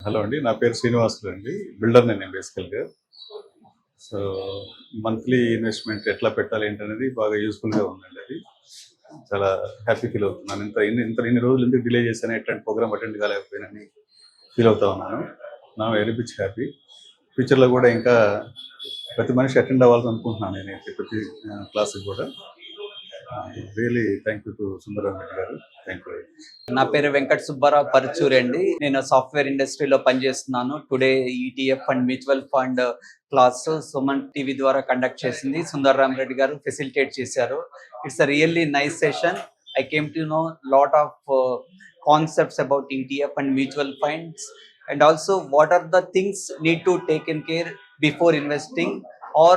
Hello అండి, నా పేరు శ్రీనివాసులు అండి. బిల్డర్‌ని నేను బేసికల్‌గా. సో, మంత్లీ ఇన్వెస్ట్‌మెంట్ ఎట్లా పెట్టాలి ఏంటనేది బాగా యూజ్‌ఫుల్‌గా ఉందండి అది. చాలా హ్యాపీ ఫీల్ అవుతున్నాను. ఇన్ని రోజులు ఎందుకు డిలే చేశాను, ఎట్లాంటి ప్రోగ్రామ్ అటెండ్ కాలేకపోయానని ఫీల్ అవుతా ఉన్నాను. Very much happy. ఫ్యూచర్‌లో కూడా ఇంకా ప్రతి మనిషి అటెండ్ అవ్వాలని అనుకుంటున్నాను నేనైతే ప్రతి క్లాస్‌కి కూడా. Really thank you to Sundararam Reddy garu. Thank you very much. నా పేరు వెంకట సుబ్బారావు పరుచూరి అండి. నేను సాఫ్ట్వేర్ ఇండస్ట్రీలో పనిచేస్తున్నాను. Today ETF and mutual fund class Suman TV ద్వారా కండక్ట్ చేసింది. సుందరరామ్ రెడ్డి గారు ఫెసిలిటేట్ చేశారు. It's a really nice session. I came to know lot of concepts about ETF and mutual funds, and also what are the things need to take in care before investing, or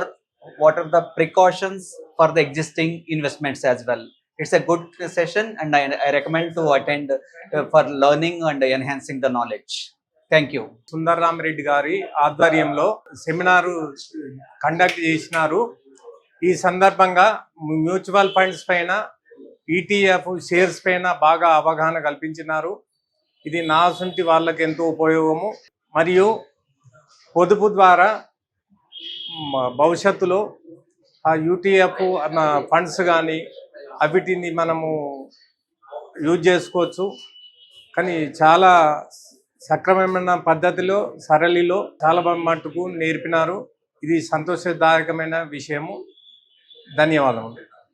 what are the precautions for the existing investments as well. It's a good session, and I recommend to attend for learning and enhancing the knowledge. Thank you. Sundararam Reddy గారి ఆధ్వర్యంలో seminar conduct చేసినారు. ఈ సందర్భంగా mutual funds పైన, ETF shares పైన బాగా అవగాహన కల్పించినారు. ఇది నా సొంటి వాళ్ళకి ఎంతో ఉపయోగము. మరియు పొదుపు ద్వారా భవిష్యత్తులో ఆ యూటీఎఫ్ అన్న ఫండ్స్ కానీ అవిటిని మనము యూజ్ చేసుకోవచ్చు. కానీ చాలా సక్రమమైన పద్ధతిలో, సరళిలో చాలా మట్టుకు నేర్పినారు. ఇది సంతోషదాయకమైన విషయము. ధన్యవాదములు.